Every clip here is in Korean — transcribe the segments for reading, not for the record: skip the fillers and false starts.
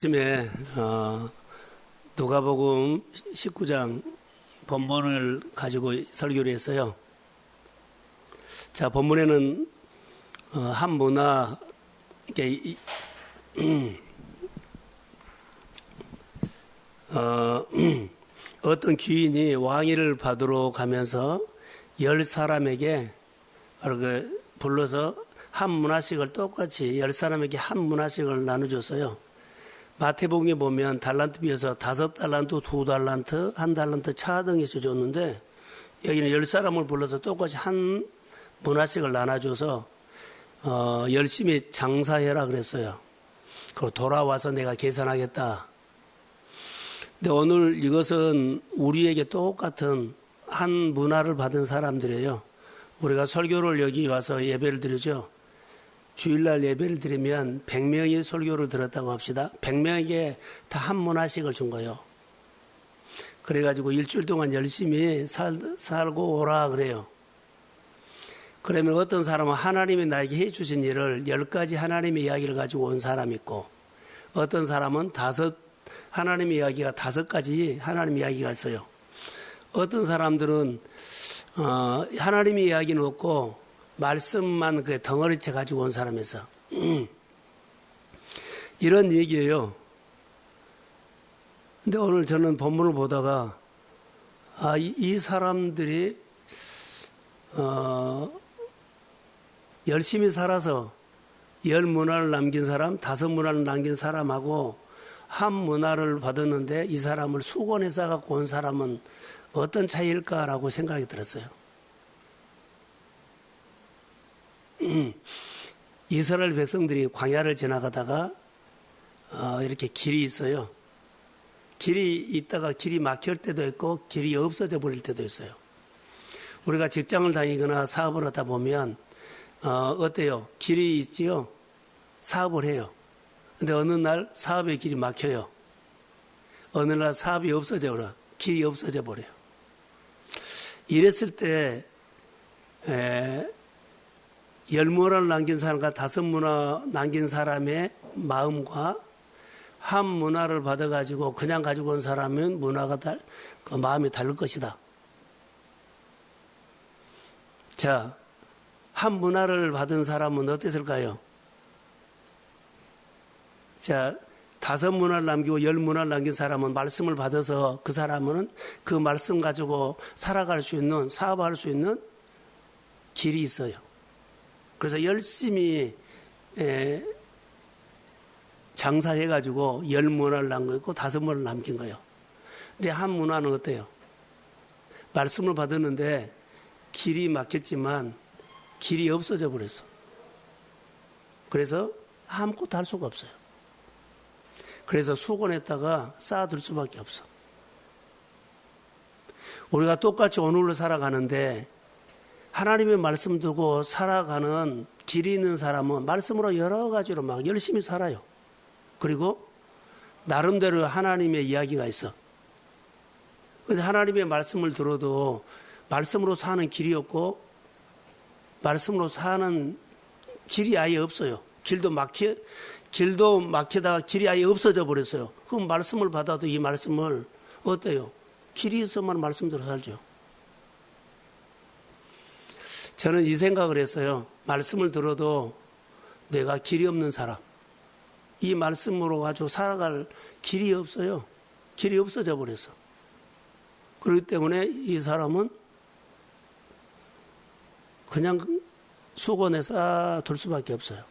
아침에 누가복음 19장 본문을 가지고 설교를 했어요. 자, 본문에는 한 문화 어떤 귀인이 왕위를 받으러 가면서 10사람에게 불러서 한 문화씩을 똑같이 10사람에게 한 문화씩을 나눠줬어요. 마태복음에 보면 달란트 비해서 5달란트, 2달란트, 1달란트 차등해서 줬는데 여기는 10사람을 불러서 똑같이 한 문화씩을 나눠줘서 열심히 장사해라 그랬어요. 그리고 돌아와서 내가 계산하겠다. 근데 오늘 이것은 우리에게 똑같은 한 문화를 받은 사람들이에요. 우리가 설교를 여기 와서 예배를 드리죠. 주일날 예배를 드리면 100명이 설교를 들었다고 합시다. 100명에게 다 한 문화씩을 준 거예요. 그래가지고 일주일 동안 열심히 살고 오라 그래요. 그러면 어떤 사람은 하나님이 나에게 해주신 일을 10가지 하나님의 이야기를 가지고 온 사람이 있고, 어떤 사람은 하나님의 이야기가 5가지 하나님의 이야기가 있어요. 어떤 사람들은 하나님의 이야기는 없고 말씀만 그 덩어리째 가지고 온 사람에서 이런 얘기예요. 근데 오늘 저는 본문을 보다가 이 사람들이 열심히 살아서 10문화를 남긴 사람, 5문화를 남긴 사람하고 한 문화를 받았는데 이 사람을 수건에 싸갖고 온 사람은 어떤 차이일까라고 생각이 들었어요. 이스라엘 백성들이 광야를 지나가다가 이렇게 길이 있어요. 길이 있다가 길이 막힐 때도 있고 길이 없어져 버릴 때도 있어요. 우리가 직장을 다니거나 사업을 하다 보면 어때요? 길이 있지요? 사업을 해요. 근데 어느 날 사업의 길이 막혀요. 어느 날 사업이 없어져 버려요. 길이 없어져 버려요. 이랬을 때 10문화를 남긴 사람과 5문화 남긴 사람의 마음과 한 문화를 받아가지고 그냥 가지고 온 사람은 마음이 다를 것이다. 자, 한 문화를 받은 사람은 어땠을까요? 자, 5문화를 남기고 10문화를 남긴 사람은 말씀을 받아서 그 사람은 그 말씀 가지고 살아갈 수 있는, 사업할 수 있는 길이 있어요. 그래서 열심히 장사해가지고 10문화를 남기고 5문화를 남긴 거예요. 근데 한 문화는 어때요? 말씀을 받았는데 길이 막혔지만 길이 없어져 버렸어. 그래서 아무것도 할 수가 없어요. 그래서 수건에다가 쌓아둘 수밖에 없어. 우리가 똑같이 오늘로 살아가는데 하나님의 말씀 두고 살아가는 길이 있는 사람은 말씀으로 여러 가지로 막 열심히 살아요. 그리고 나름대로 하나님의 이야기가 있어. 그런데 하나님의 말씀을 들어도 말씀으로 사는 길이 없고 말씀으로 사는 길이 아예 없어요. 길도 막히다가 길이 아예 없어져 버렸어요. 그럼 말씀을 받아도 이 말씀을 어때요? 길이 있어만 말씀대로 살죠. 저는 이 생각을 했어요. 말씀을 들어도 내가 길이 없는 사람. 이 말씀으로 가지고 살아갈 길이 없어요. 길이 없어져 버렸어. 그렇기 때문에 이 사람은 그냥 수건에 쌓아둘 수밖에 없어요.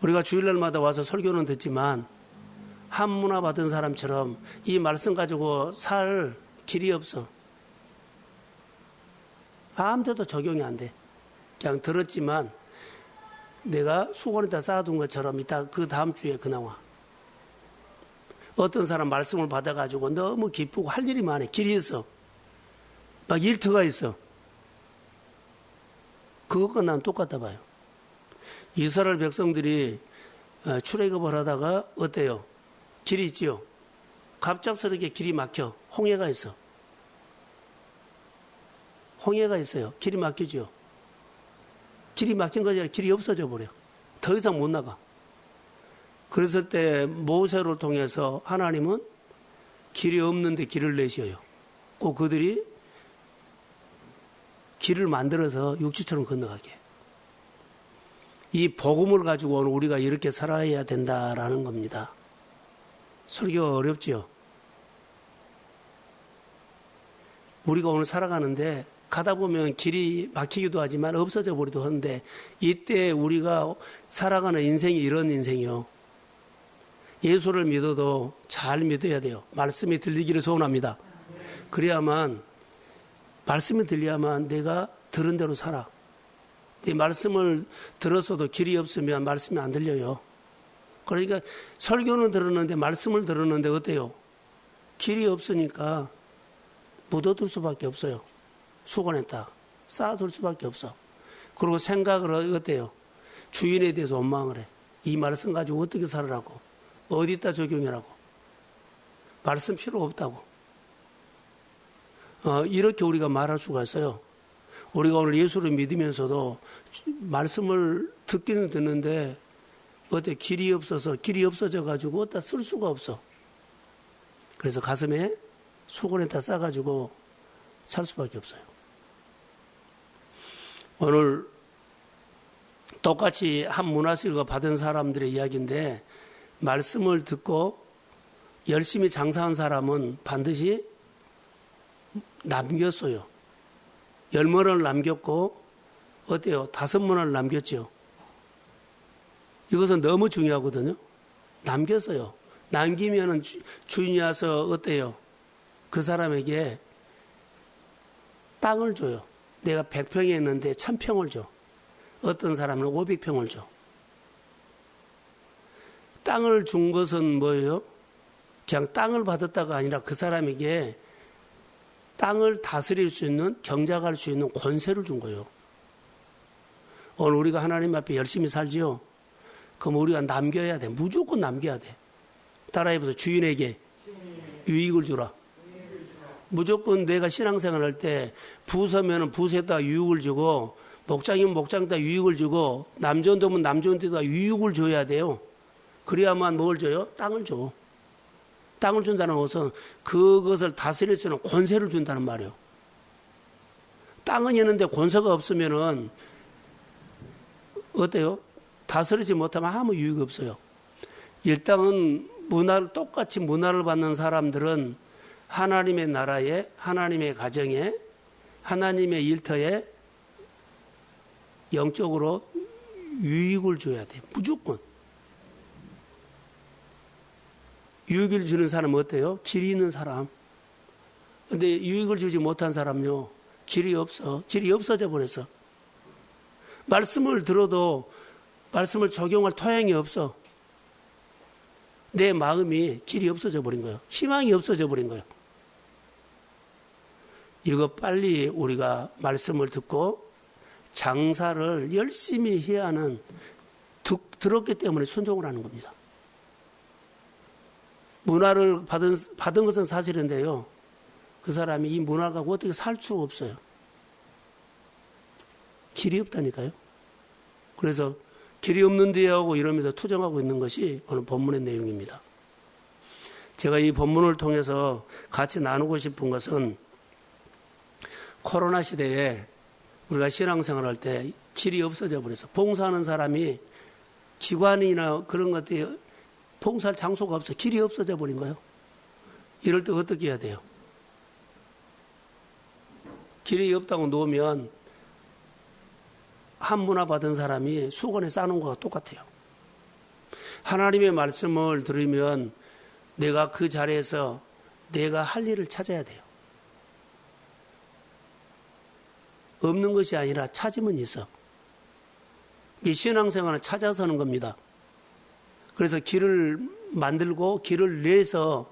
우리가 주일날마다 와서 설교는 듣지만 한 문화 받은 사람처럼 이 말씀 가지고 살 길이 없어. 아무데도 적용이 안 돼. 그냥 들었지만 내가 수건에다 쌓아둔 것처럼 이따 그 다음 주에 나와. 어떤 사람 말씀을 받아가지고 너무 기쁘고 할 일이 많아. 길이 있어. 막 일터가 있어. 그것과 난 똑같다 봐요. 이스라엘 백성들이 출애굽을 하다가 어때요? 길이 있지요? 갑작스럽게 길이 막혀. 홍해가 있어. 홍해가 있어요. 길이 막히죠. 길이 막힌 거지 길이 없어져 버려. 더 이상 못 나가. 그랬을 때 모세를 통해서 하나님은 길이 없는데 길을 내셔요. 꼭 그들이 길을 만들어서 육지처럼 건너가게. 이 복음을 가지고 오늘 우리가 이렇게 살아야 된다라는 겁니다. 설교가 어렵지요. 우리가 오늘 살아가는데 가다 보면 길이 막히기도 하지만 없어져 버리기도 하는데 이때 우리가 살아가는 인생이 이런 인생이요. 예수를 믿어도 잘 믿어야 돼요. 말씀이 들리기를 소원합니다. 그래야만 말씀이 들려야만 내가 들은 대로 살아. 이 말씀을 들었어도 길이 없으면 말씀이 안 들려요. 그러니까 설교는 들었는데 말씀을 들었는데 어때요? 길이 없으니까 묻어둘 수밖에 없어요. 수건에다 쌓아둘 수밖에 없어. 그리고 생각을 어때요? 주인에 대해서 원망을 해. 이 말씀 가지고 어떻게 살으라고? 어디다 적용이라고? 말씀 필요 없다고. 이렇게 우리가 말할 수가 있어요. 우리가 오늘 예수를 믿으면서도 말씀을 듣기는 듣는데 어때 길이 없어서 길이 없어져 가지고 어디다 쓸 수가 없어. 그래서 가슴에 수건에다 싸가지고 살 수밖에 없어요. 오늘 똑같이 한 문화식을 받은 사람들의 이야기인데 말씀을 듣고 열심히 장사한 사람은 반드시 남겼어요. 10문을 남겼고 어때요? 5문을 남겼죠. 이것은 너무 중요하거든요. 남겼어요. 남기면은 주인이 와서 어때요? 그 사람에게 땅을 줘요. 내가 100평이 있는데 1000평을 줘. 어떤 사람은 500평을 줘. 땅을 준 것은 뭐예요? 그냥 땅을 받았다가 아니라 그 사람에게 땅을 다스릴 수 있는, 경작할 수 있는 권세를 준 거예요. 오늘 우리가 하나님 앞에 열심히 살지요? 그럼 우리가 남겨야 돼. 무조건 남겨야 돼. 따라해보세요. 주인에게 유익을 주라. 무조건 내가 신앙생활 할 때 부서면은 부서에다 유익을 주고 목장이면 목장에다 유익을 주고 남존도면 남존도에다 유익을 줘야 돼요. 그래야만 뭘 줘요? 땅을 줘. 땅을 준다는 것은 그것을 다스릴 수 있는 권세를 준다는 말이에요. 땅은 있는데 권세가 없으면은 어때요? 다스리지 못하면 아무 유익이 없어요. 일단은 똑같이 문화를 받는 사람들은 하나님의 나라에, 하나님의 가정에, 하나님의 일터에 영적으로 유익을 줘야 돼. 무조건. 유익을 주는 사람은 어때요? 길이 있는 사람. 근데 유익을 주지 못한 사람요. 길이 없어. 길이 없어져 버렸어. 말씀을 들어도 말씀을 적용할 토양이 없어. 내 마음이 길이 없어져 버린 거예요. 희망이 없어져 버린 거예요. 이거 빨리 우리가 말씀을 듣고 장사를 열심히 해야 하는, 들었기 때문에 순종을 하는 겁니다. 문화를 받은 것은 사실인데요. 그 사람이 이 문화를 갖고 어떻게 살 수가 없어요. 길이 없다니까요. 그래서 길이 없는데 하고 이러면서 투정하고 있는 것이 오늘 본문의 내용입니다. 제가 이 본문을 통해서 같이 나누고 싶은 것은 코로나 시대에 우리가 신앙생활 할 때 길이 없어져 버려서 봉사하는 사람이 기관이나 그런 것들이 봉사할 장소가 없어. 길이 없어져 버린 거예요. 이럴 때 어떻게 해야 돼요? 길이 없다고 놓으면 한 문화 받은 사람이 수건에 싸놓은 것과 똑같아요. 하나님의 말씀을 들으면 내가 그 자리에서 내가 할 일을 찾아야 돼요. 없는 것이 아니라 찾으면 있어. 이 신앙생활은 찾아서 하는 겁니다. 그래서 길을 만들고 길을 내서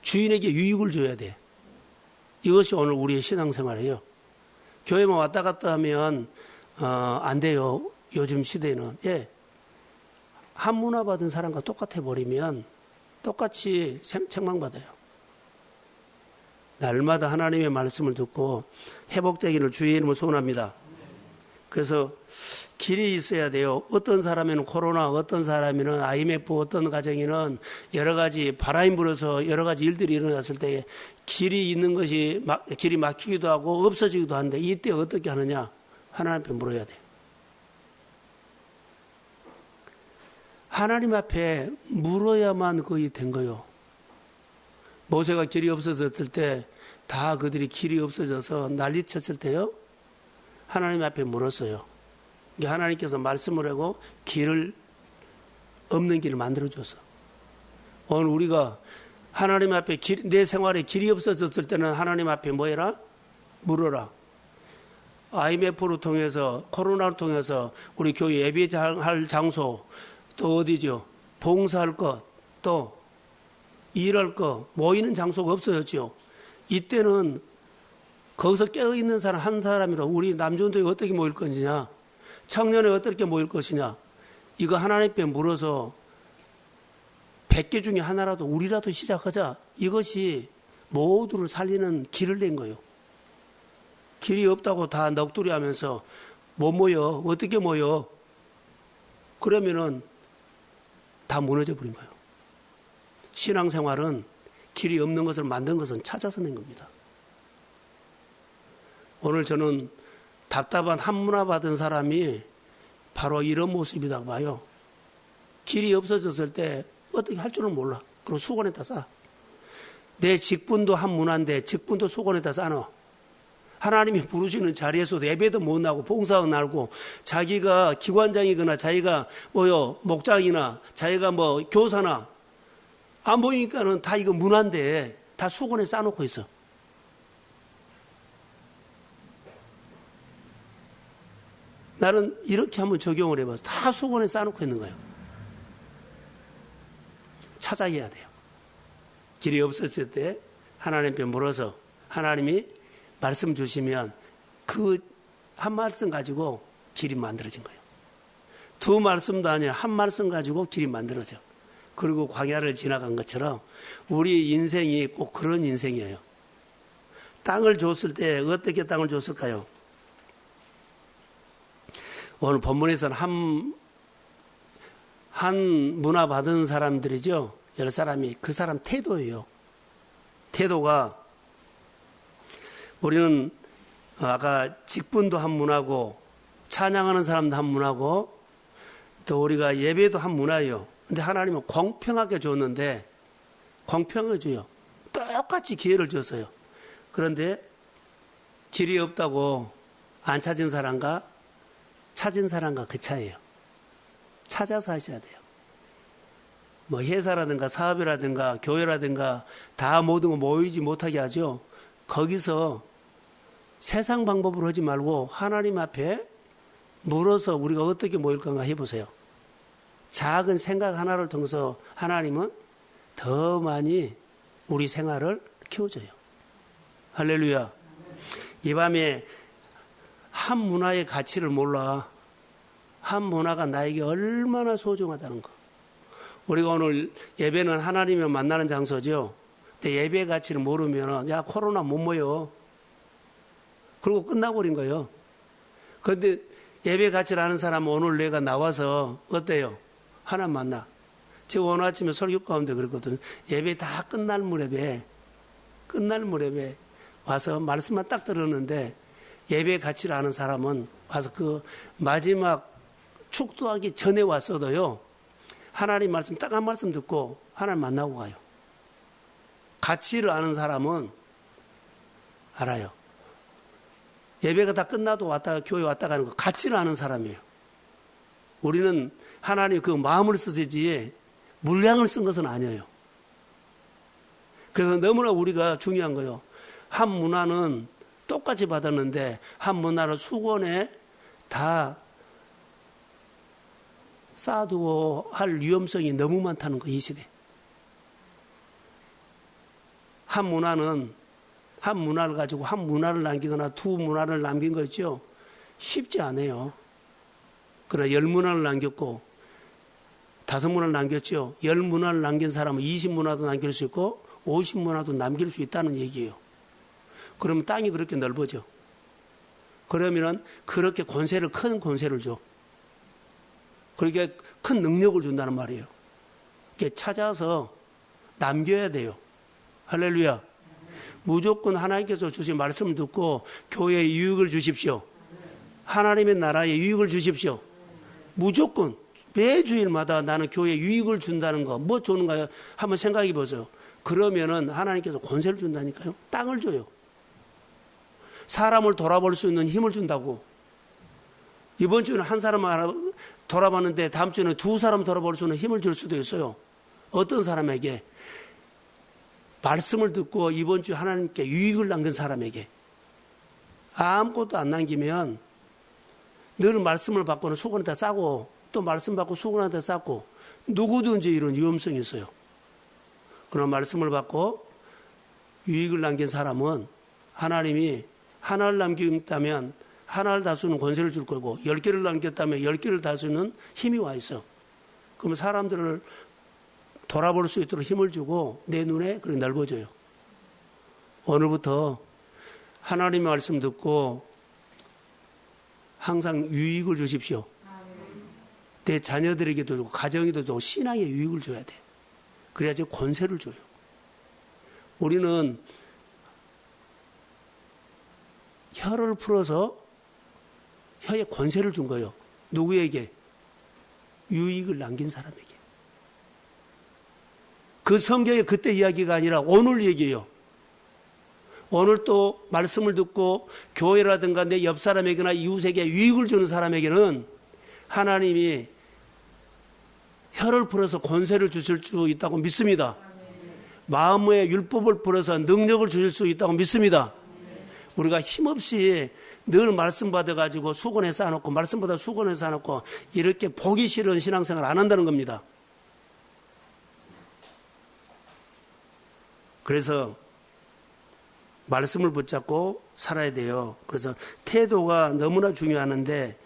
주인에게 유익을 줘야 돼. 이것이 오늘 우리의 신앙생활이에요. 교회만 왔다 갔다 하면 안 돼요. 요즘 시대에는. 예. 한 문화 받은 사람과 똑같아 버리면 똑같이 책망받아요. 날마다 하나님의 말씀을 듣고 회복되기를 주의 이름으로 소원합니다. 그래서 길이 있어야 돼요. 어떤 사람에는 코로나, 어떤 사람에는 IMF, 어떤 가정에는 여러 가지 바람이 불어서 여러 가지 일들이 일어났을 때 길이 있는 것이 길이 막히기도 하고 없어지기도 하는데 이때 어떻게 하느냐? 하나님 앞에 물어야 돼요. 하나님 앞에 물어야만 거의 된 거요. 모세가 길이 없어졌을 때 다 그들이 길이 없어져서 난리쳤을 때요. 하나님 앞에 물었어요. 하나님께서 말씀을 하고 길을 없는 길을 만들어줘서 오늘 우리가 하나님 앞에 내 생활에 길이 없어졌을 때는 하나님 앞에 뭐 해라? 물어라. IMF를 통해서 코로나를 통해서 우리 교회 예배할 장소 또 어디죠? 봉사할 것 또 일할 것 모이는 장소가 없어졌죠. 이때는 거기서 깨어있는 사람 한 사람이라 우리 남전도에 어떻게 모일 것이냐 청년에 어떻게 모일 것이냐 이거 하나님 앞에 물어서 100개 중에 하나라도 우리라도 시작하자. 이것이 모두를 살리는 길을 낸 거예요. 길이 없다고 다 넋두리 하면서 못 모여 어떻게 모여 그러면은 다 무너져 버린 거예요. 신앙생활은 길이 없는 것을 만든 것은 찾아서 낸 겁니다. 오늘 저는 답답한 한문화 받은 사람이 바로 이런 모습이라고 봐요. 길이 없어졌을 때 어떻게 할 줄은 몰라. 그럼 수건에다 싸. 내 직분도 한문화인데 직분도 수건에다 싸놔. 하나님이 부르시는 자리에서도 예배도 못 나고 봉사도 나고 자기가 기관장이거나 자기가 목장이나 자기가 교사나 안 보이니까는 다 이거 문화인데 다 수건에 싸놓고 있어. 나는 이렇게 한번 적용을 해봐서 다 수건에 싸놓고 있는 거예요. 찾아야 돼요. 길이 없었을 때 하나님께 물어서 하나님이 말씀 주시면 그 한 말씀 가지고 길이 만들어진 거예요. 두 말씀도 아니라 한 말씀 가지고 길이 만들어져. 그리고 광야를 지나간 것처럼 우리 인생이 꼭 그런 인생이에요. 땅을 줬을 때 어떻게 땅을 줬을까요? 오늘 본문에서는 한 문화 받은 사람들이죠. 여러 사람이 그 사람 태도예요. 태도가 우리는 아까 직분도 한 문화고 찬양하는 사람도 한 문화고 또 우리가 예배도 한 문화예요. 근데 하나님은 공평하게 줬는데 공평하게 줘요. 똑같이 기회를 줬어요. 그런데 길이 없다고 안 찾은 사람과 찾은 사람과 그 차이예요. 찾아서 하셔야 돼요. 회사라든가 사업이라든가 교회라든가 다 모든 거 모이지 못하게 하죠. 거기서 세상 방법으로 하지 말고 하나님 앞에 물어서 우리가 어떻게 모일 건가 해보세요. 작은 생각 하나를 통해서 하나님은 더 많이 우리 생활을 키워줘요. 할렐루야. 이 밤에 한 문화의 가치를 몰라. 한 문화가 나에게 얼마나 소중하다는 거. 우리가 오늘 예배는 하나님을 만나는 장소죠. 근데 예배 가치를 모르면 야 코로나 못 모여. 그리고 끝나버린 거예요. 그런데 예배 가치를 아는 사람은 오늘 내가 나와서 어때요? 하나 만나. 제가 오늘 아침에 설교 가운데 그랬거든. 예배 다 끝날 무렵에 와서 말씀만 딱 들었는데 예배 가치를 아는 사람은 와서 그 마지막 축도하기 전에 왔어도요. 하나님 말씀 딱 한 말씀 듣고 하나님 만나고 가요. 가치를 아는 사람은 알아요. 예배가 다 끝나도 교회 왔다 가는 거 가치를 아는 사람이에요. 우리는 하나님 그 마음을 쓰지 물량을 쓴 것은 아니에요. 그래서 너무나 우리가 중요한 거예요. 한 문화는 똑같이 받았는데 한 문화를 수건에 다 쌓아두고 할 위험성이 너무 많다는 거, 이 시대. 한 문화를 가지고 한 문화를 남기거나 두 문화를 남긴 거 있죠? 쉽지 않아요. 그러나 10문화를 남겼고 5문화를 남겼죠. 10문화를 남긴 사람은 20문화도 남길 수 있고 50문화도 남길 수 있다는 얘기예요. 그러면 땅이 그렇게 넓어져. 그러면은 그렇게 큰 권세를 줘. 그렇게 큰 능력을 준다는 말이에요. 이렇게 찾아서 남겨야 돼요. 할렐루야. 무조건 하나님께서 주신 말씀을 듣고 교회에 유익을 주십시오. 하나님의 나라에 유익을 주십시오. 무조건 매주일마다 나는 교회에 유익을 준다는 거 뭐 주는가요? 한번 생각해 보세요. 그러면은 하나님께서 권세를 준다니까요. 땅을 줘요. 사람을 돌아볼 수 있는 힘을 준다고. 이번 주는 한 사람 돌아봤는데 다음 주에는 두 사람 돌아볼 수 있는 힘을 줄 수도 있어요. 어떤 사람에게? 말씀을 듣고 이번 주 하나님께 유익을 남긴 사람에게. 아무것도 안 남기면 늘 말씀을 받고는 수건에다 싸고 또 말씀 받고 수건에다 싸고 누구든지 이런 위험성이 있어요. 그런 말씀을 받고 유익을 남긴 사람은 하나님이 하나를 남겼다면 하나를 다스리는 권세를 줄 거고 10개를 남겼다면 10개를 다스리는 힘이 와 있어. 그러면 사람들을 돌아볼 수 있도록 힘을 주고 내 눈에 그렇게 넓어져요. 오늘부터 하나님의 말씀 듣고 항상 유익을 주십시오. 내 자녀들에게도 주고 가정에도 주고 신앙에 유익을 줘야 돼. 그래야지 권세를 줘요. 우리는 혀를 풀어서 혀에 권세를 준 거예요. 누구에게? 유익을 남긴 사람에게. 그 성경의 그때 이야기가 아니라 오늘 얘기예요. 오늘 또 말씀을 듣고 교회라든가 내 옆 사람에게나 이웃에게 유익을 주는 사람에게는 하나님이 혀를 풀어서 권세를 주실 수 있다고 믿습니다. 마음의 율법을 풀어서 능력을 주실 수 있다고 믿습니다. 우리가 힘없이 늘 말씀 받아가지고 수건에 쌓아놓고 말씀 받아 수건에 쌓아놓고 이렇게 보기 싫은 신앙생활 안 한다는 겁니다. 그래서 말씀을 붙잡고 살아야 돼요. 그래서 태도가 너무나 중요하는데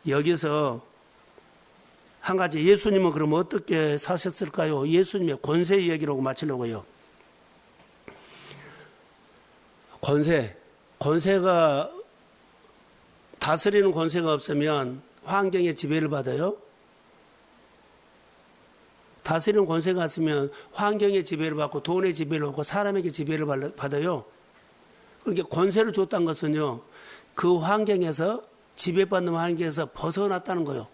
여기서 한 가지 예수님은 그러면 어떻게 사셨을까요? 예수님의 권세 이야기라고 마치려고요. 권세가 다스리는 권세가 없으면 환경의 지배를 받아요. 다스리는 권세가 있으면 환경의 지배를 받고 돈의 지배를 받고 사람에게 지배를 받아요. 그러니까 권세를 줬다는 것은요. 그 환경에서 지배받는 환경에서 벗어났다는 거예요.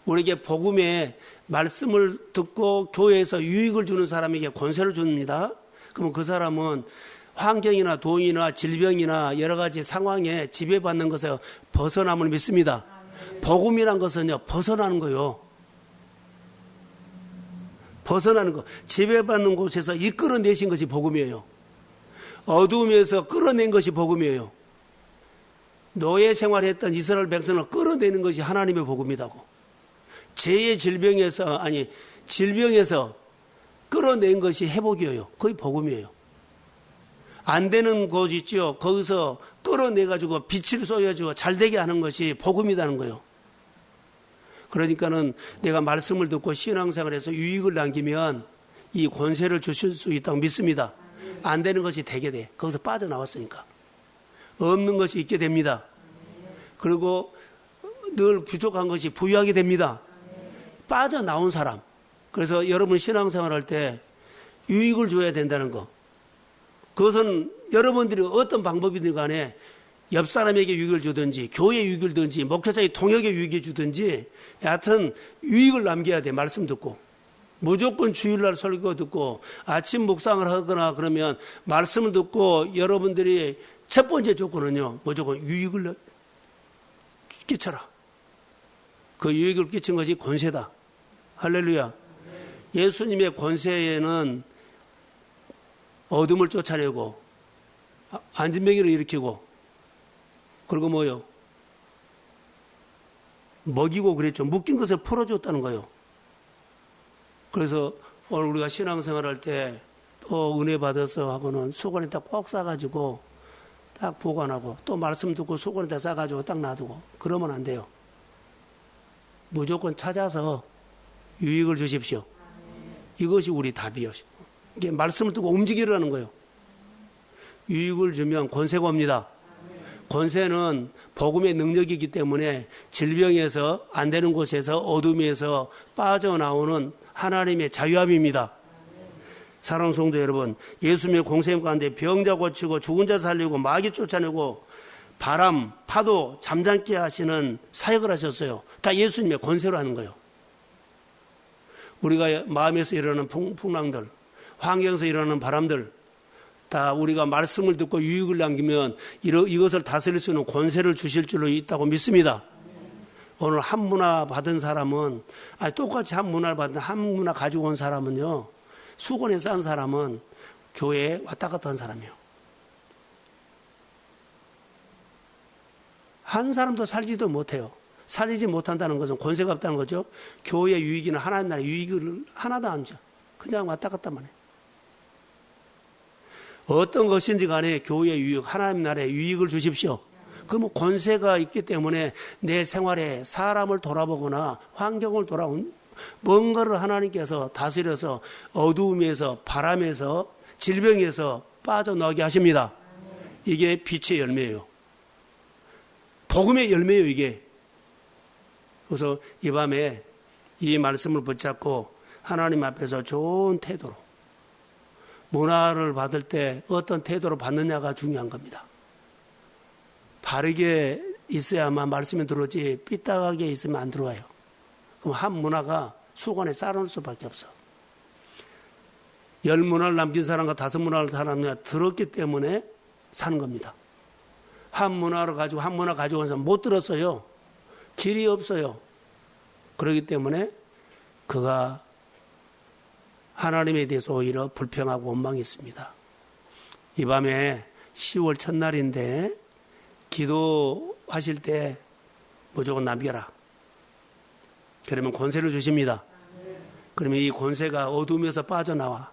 우리에게 복음의 말씀을 듣고 교회에서 유익을 주는 사람에게 권세를 줍니다. 그러면 그 사람은 환경이나 돈이나 질병이나 여러 가지 상황에 지배받는 것에서 벗어남을 믿습니다. 복음이란 것은요. 벗어나는 거예요. 벗어나는 거. 지배받는 곳에서 이끌어내신 것이 복음이에요. 어두움에서 끌어낸 것이 복음이에요. 노예 생활했던 이스라엘 백성을 끌어내는 것이 하나님의 복음이라고. 죄의 질병에서 끌어낸 것이 회복이에요. 거의 복음이에요. 안 되는 곳 있죠. 거기서 끌어내가지고 빛을 쏘여주고 잘되게 하는 것이 복음이라는 거예요. 그러니까는 내가 말씀을 듣고 신앙생활에서 유익을 남기면 이 권세를 주실 수 있다고 믿습니다. 안 되는 것이 되게 돼. 거기서 빠져나왔으니까. 없는 것이 있게 됩니다. 그리고 늘 부족한 것이 부유하게 됩니다. 빠져나온 사람. 그래서 여러분 신앙생활 할 때 유익을 줘야 된다는 거. 그것은 여러분들이 어떤 방법이든 간에 옆 사람에게 유익을 주든지 교회에 유익을 주든지 목회자의 통역에 유익을 주든지 여하튼 유익을 남겨야 돼. 말씀 듣고. 무조건 주일날 설교 듣고 아침 묵상을 하거나 그러면 말씀을 듣고 여러분들이 첫 번째 조건은요. 무조건 유익을 끼쳐라. 그 유익을 끼친 것이 권세다. 할렐루야. 예수님의 권세에는 어둠을 쫓아내고 안진뱅이를 일으키고 그리고 뭐요? 먹이고 그랬죠. 묶인 것을 풀어줬다는 거예요. 그래서 오늘 우리가 신앙생활 할 때 또 은혜 받아서 하고는 수건에다 꼭 싸가지고 딱 보관하고 또 말씀 듣고 수건에다 싸가지고 딱 놔두고 그러면 안 돼요. 무조건 찾아서 유익을 주십시오. 이것이 우리 답이요. 이게 말씀을 듣고 움직이라는 거예요. 유익을 주면 권세가 옵니다. 권세는 복음의 능력이기 때문에 질병에서 안 되는 곳에서 어둠에서 빠져나오는 하나님의 자유함입니다. 사랑하는 성도 여러분, 예수님의 공생애 가운데 병자 고치고 죽은 자 살리고 마귀 쫓아내고 바람, 파도 잠잠게 하시는 사역을 하셨어요. 다 예수님의 권세로 하는 거예요. 우리가 마음에서 일어나는 풍랑들, 환경에서 일어나는 바람들, 다 우리가 말씀을 듣고 유익을 남기면 이것을 다스릴 수 있는 권세를 주실 줄로 있다고 믿습니다. 오늘 한 문화 받은 사람은, 똑같이 한 문화를 받은 한 문화 가지고 온 사람은요, 수건에 싼 사람은 교회에 왔다 갔다 한 사람이에요. 한 사람도 살지도 못해요. 살리지 못한다는 것은 권세가 없다는 거죠. 교회의 유익이나 하나님 나라의 유익을 하나도 안 줘. 그냥 왔다 갔다만 해. 어떤 것인지 간에 교회의 유익, 하나님 나라의 유익을 주십시오. 그러면 권세가 있기 때문에 내 생활에 사람을 돌아보거나 환경을 돌아보는 뭔가를 하나님께서 다스려서 어두움에서 바람에서 질병에서 빠져나오게 하십니다. 이게 빛의 열매예요. 복음의 열매예요, 이게. 그래서 이 밤에 이 말씀을 붙잡고 하나님 앞에서 좋은 태도로 문화를 받을 때 어떤 태도로 받느냐가 중요한 겁니다. 바르게 있어야만 말씀이 들어오지 삐딱하게 있으면 안 들어와요. 그럼 한 문화가 수건에 쌓아놓을 수밖에 없어. 10문화를 남긴 사람과 5문화를 사람이 들었기 때문에 사는 겁니다. 한 문화 가지고 온 사람 못 들었어요. 길이 없어요. 그렇기 때문에 그가 하나님에 대해서 오히려 불평하고 원망이 있습니다. 이 밤에 10월 첫날인데 기도하실 때 무조건 남겨라. 그러면 권세를 주십니다. 그러면 이 권세가 어둠에서 빠져나와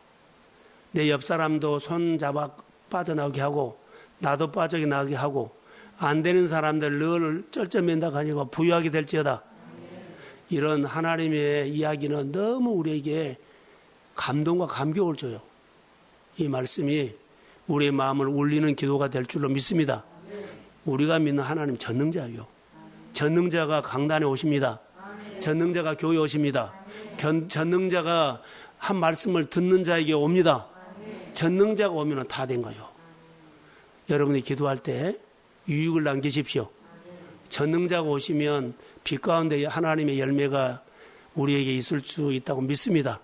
내 옆 사람도 손 잡아 빠져나오게 하고 나도 빠져나오게 하고 안 되는 사람들 늘 쩔쩔맨다 가지고 부유하게 될지어다. 이런 하나님의 이야기는 너무 우리에게 감동과 감격을 줘요. 이 말씀이 우리의 마음을 울리는 기도가 될 줄로 믿습니다. 우리가 믿는 하나님 전능자예요. 전능자가 강단에 오십니다. 전능자가 교회에 오십니다. 전능자가 한 말씀을 듣는 자에게 옵니다. 전능자가 오면 다 된 거예요. 여러분이 기도할 때 유익을 남기십시오. 전능자가 오시면 빛 가운데 하나님의 열매가 우리에게 있을 수 있다고 믿습니다.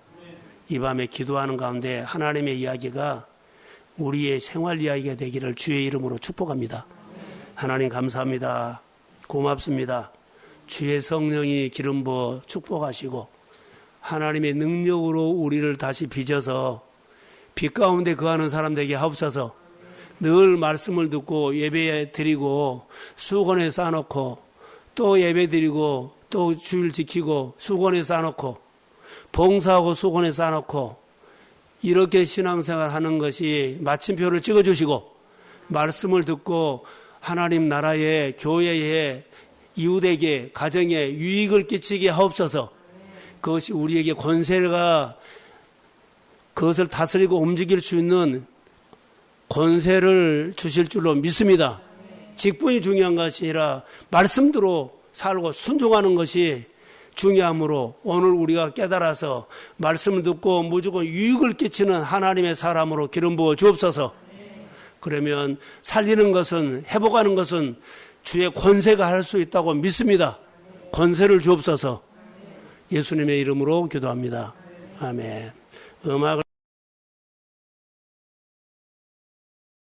이 밤에 기도하는 가운데 하나님의 이야기가 우리의 생활 이야기가 되기를 주의 이름으로 축복합니다. 하나님 감사합니다. 고맙습니다. 주의 성령이 기름 부어 축복하시고 하나님의 능력으로 우리를 다시 빚어서 빛 가운데 거하는 사람 되게 하옵소서. 늘 말씀을 듣고 예배 드리고 수건에 쌓아놓고 또 예배 드리고 또 주일 지키고 수건에 쌓아놓고 봉사하고 수건에 쌓아놓고 이렇게 신앙생활 하는 것이 마침표를 찍어주시고 말씀을 듣고 하나님 나라에 교회에 이웃에게 가정에 유익을 끼치게 하옵소서. 그것이 우리에게 권세가 그것을 다스리고 움직일 수 있는 권세를 주실 줄로 믿습니다. 직분이 중요한 것이 아니라 말씀대로 살고 순종하는 것이 중요하므로 오늘 우리가 깨달아서 말씀을 듣고 무조건 유익을 끼치는 하나님의 사람으로 기름 부어 주옵소서. 그러면 살리는 것은 회복하는 것은 주의 권세가 할 수 있다고 믿습니다. 권세를 주옵소서. 예수님의 이름으로 기도합니다. 아멘. 음악을